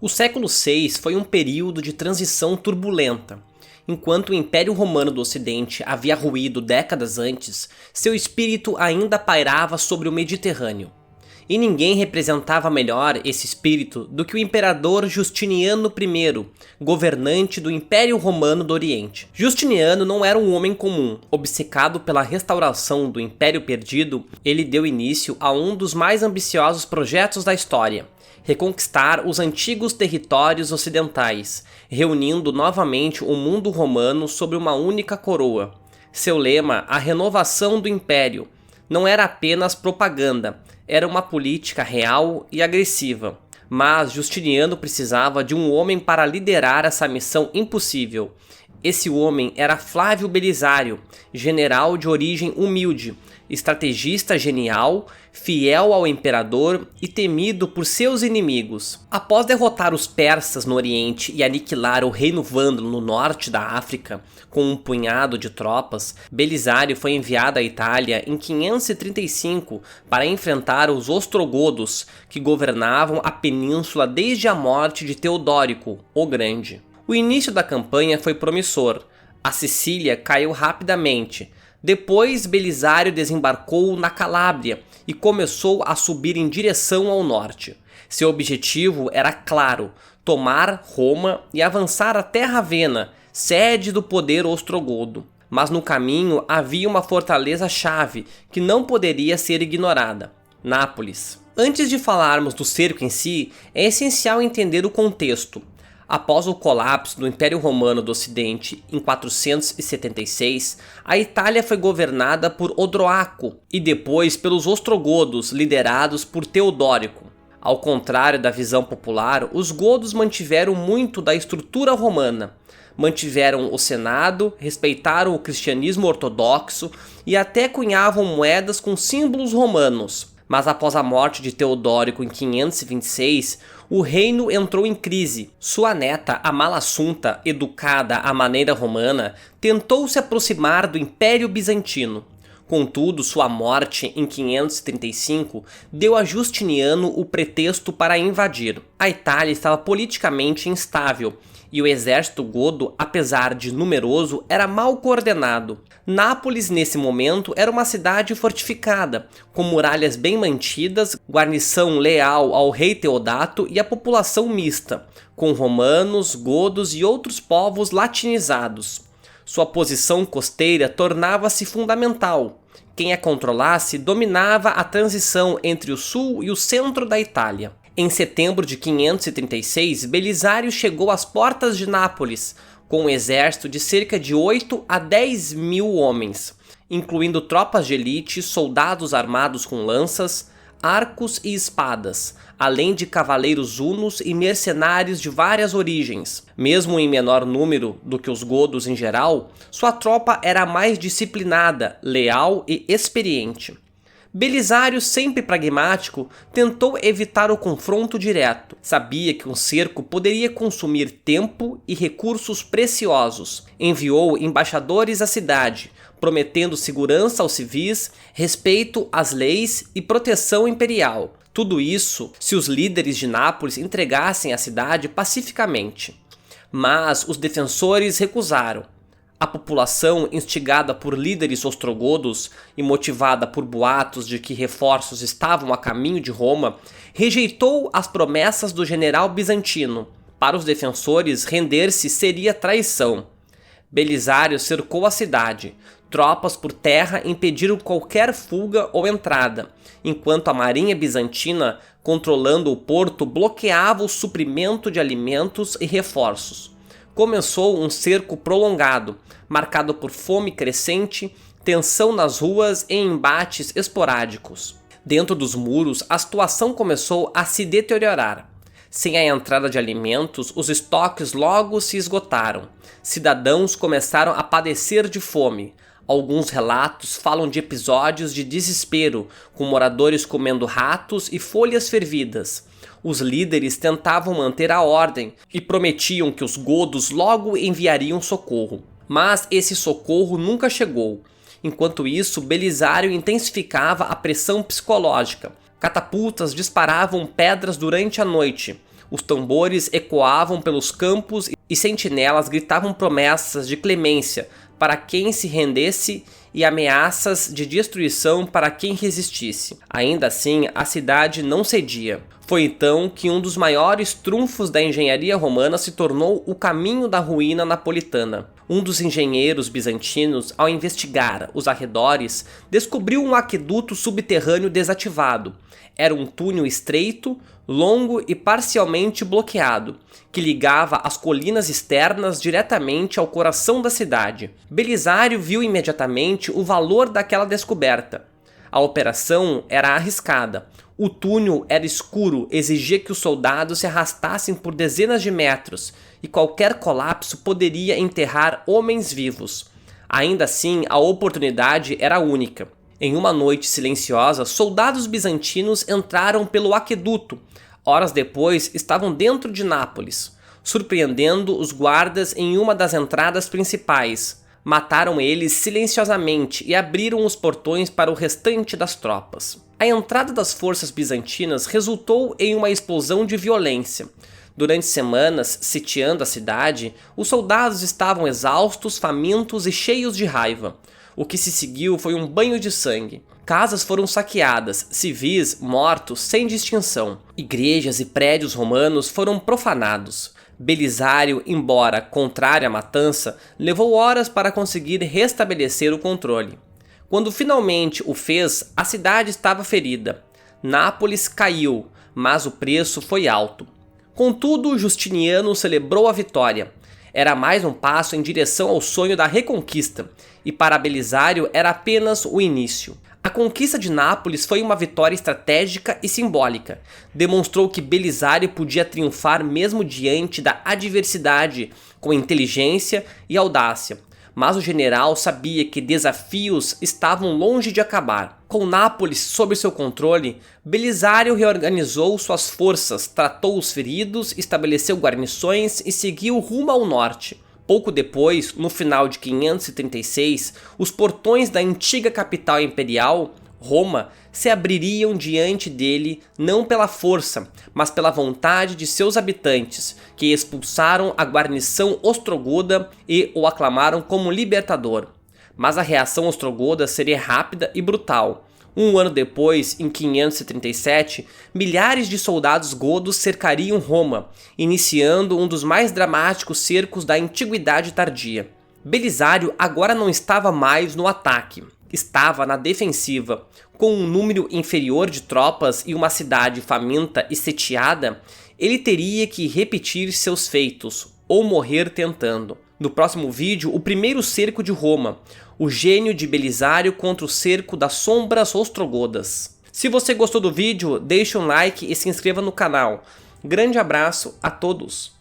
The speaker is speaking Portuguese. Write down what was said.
O século VI foi um período de transição turbulenta. Enquanto o Império Romano do Ocidente havia ruído décadas antes, seu espírito ainda pairava sobre o Mediterrâneo. E ninguém representava melhor esse espírito do que o imperador Justiniano I, governante do Império Romano do Oriente. Justiniano não era um homem comum. Obcecado pela restauração do Império Perdido, ele deu início a um dos mais ambiciosos projetos da história: reconquistar os antigos territórios ocidentais, reunindo novamente o mundo romano sob uma única coroa. Seu lema, a renovação do Império, não era apenas propaganda, era uma política real e agressiva. Mas Justiniano precisava de um homem para liderar essa missão impossível. Esse homem era Flávio Belisário, general de origem humilde, estrategista genial, fiel ao imperador e temido por seus inimigos. Após derrotar os persas no Oriente e aniquilar o reino vândalo no norte da África com um punhado de tropas, Belisário foi enviado à Itália em 535 para enfrentar os ostrogodos, que governavam a península desde a morte de Teodórico, o Grande. O início da campanha foi promissor. A Sicília caiu rapidamente. Depois, Belisário desembarcou na Calábria e começou a subir em direção ao norte. Seu objetivo era claro: tomar Roma e avançar até Ravenna, sede do poder ostrogodo. Mas no caminho havia uma fortaleza-chave que não poderia ser ignorada: Nápoles. Antes de falarmos do cerco em si, é essencial entender o contexto. Após o colapso do Império Romano do Ocidente em 476, a Itália foi governada por Odroaco e depois pelos ostrogodos, liderados por Teodórico. Ao contrário da visão popular, os godos mantiveram muito da estrutura romana. Mantiveram o Senado, respeitaram o cristianismo ortodoxo e até cunhavam moedas com símbolos romanos. Mas após a morte de Teodórico em 526, o reino entrou em crise. Sua neta, Amalasuntha, educada à maneira romana, tentou se aproximar do Império Bizantino. Contudo, sua morte em 535 deu a Justiniano o pretexto para invadir. A Itália estava politicamente instável e o exército godo, apesar de numeroso, era mal coordenado. Nápoles, nesse momento, era uma cidade fortificada, com muralhas bem mantidas, guarnição leal ao rei Teodato e a população mista, com romanos, godos e outros povos latinizados. Sua posição costeira tornava-se fundamental. Quem a controlasse dominava a transição entre o sul e o centro da Itália. Em setembro de 536, Belisário chegou às portas de Nápoles, com um exército de cerca de 8 a 10 mil homens, incluindo tropas de elite, soldados armados com lanças, arcos e espadas, além de cavaleiros hunos e mercenários de várias origens. Mesmo em menor número do que os godos em geral, sua tropa era mais disciplinada, leal e experiente. Belisário, sempre pragmático, tentou evitar o confronto direto. Sabia que um cerco poderia consumir tempo e recursos preciosos. Enviou embaixadores à cidade, prometendo segurança aos civis, respeito às leis e proteção imperial. Tudo isso se os líderes de Nápoles entregassem a cidade pacificamente. Mas os defensores recusaram. A população, instigada por líderes ostrogodos e motivada por boatos de que reforços estavam a caminho de Roma, rejeitou as promessas do general bizantino. Para os defensores, render-se seria traição. Belisário cercou a cidade. Tropas por terra impediram qualquer fuga ou entrada, enquanto a marinha bizantina, controlando o porto, bloqueava o suprimento de alimentos e reforços. Começou um cerco prolongado, marcado por fome crescente, tensão nas ruas e embates esporádicos. Dentro dos muros, a situação começou a se deteriorar. Sem a entrada de alimentos, os estoques logo se esgotaram. Cidadãos começaram a padecer de fome. Alguns relatos falam de episódios de desespero, com moradores comendo ratos e folhas fervidas. Os líderes tentavam manter a ordem e prometiam que os godos logo enviariam socorro. Mas esse socorro nunca chegou. Enquanto isso, Belisário intensificava a pressão psicológica. Catapultas disparavam pedras durante a noite. Os tambores ecoavam pelos campos e sentinelas gritavam promessas de clemência para quem se rendesse e ameaças de destruição para quem resistisse. Ainda assim, a cidade não cedia. Foi então que um dos maiores trunfos da engenharia romana se tornou o caminho da ruína napolitana. Um dos engenheiros bizantinos, ao investigar os arredores, descobriu um aqueduto subterrâneo desativado. Era um túnel estreito, longo e parcialmente bloqueado, que ligava as colinas externas diretamente ao coração da cidade. Belisário viu imediatamente o valor daquela descoberta. A operação era arriscada. O túnel era escuro, exigia que os soldados se arrastassem por dezenas de metros, e qualquer colapso poderia enterrar homens vivos. Ainda assim, a oportunidade era única. Em uma noite silenciosa, soldados bizantinos entraram pelo aqueduto. Horas depois, estavam dentro de Nápoles, surpreendendo os guardas em uma das entradas principais. Mataram eles silenciosamente e abriram os portões para o restante das tropas. A entrada das forças bizantinas resultou em uma explosão de violência. Durante semanas, sitiando a cidade, os soldados estavam exaustos, famintos e cheios de raiva. O que se seguiu foi um banho de sangue. Casas foram saqueadas, civis mortos sem distinção. Igrejas e prédios romanos foram profanados. Belisário, embora contrário à matança, levou horas para conseguir restabelecer o controle. Quando finalmente o fez, a cidade estava ferida. Nápoles caiu, mas o preço foi alto. Contudo, Justiniano celebrou a vitória. Era mais um passo em direção ao sonho da reconquista, e para Belisário era apenas o início. A conquista de Nápoles foi uma vitória estratégica e simbólica. Demonstrou que Belisário podia triunfar mesmo diante da adversidade, com inteligência e audácia. Mas o general sabia que desafios estavam longe de acabar. Com Nápoles sob seu controle, Belisário reorganizou suas forças, tratou os feridos, estabeleceu guarnições e seguiu rumo ao norte. Pouco depois, no final de 536, os portões da antiga capital imperial, Roma, se abririam diante dele não pela força, mas pela vontade de seus habitantes, que expulsaram a guarnição ostrogoda e o aclamaram como libertador. Mas a reação ostrogoda seria rápida e brutal. Um ano depois, em 537, milhares de soldados godos cercariam Roma, iniciando um dos mais dramáticos cercos da antiguidade tardia. Belisário agora não estava mais no ataque, estava na defensiva. Com um número inferior de tropas e uma cidade faminta e sitiada, ele teria que repetir seus feitos, ou morrer tentando. No próximo vídeo, o primeiro cerco de Roma, o gênio de Belisário contra o cerco das sombras ostrogodas. Se você gostou do vídeo, deixe um like e se inscreva no canal. Grande abraço a todos!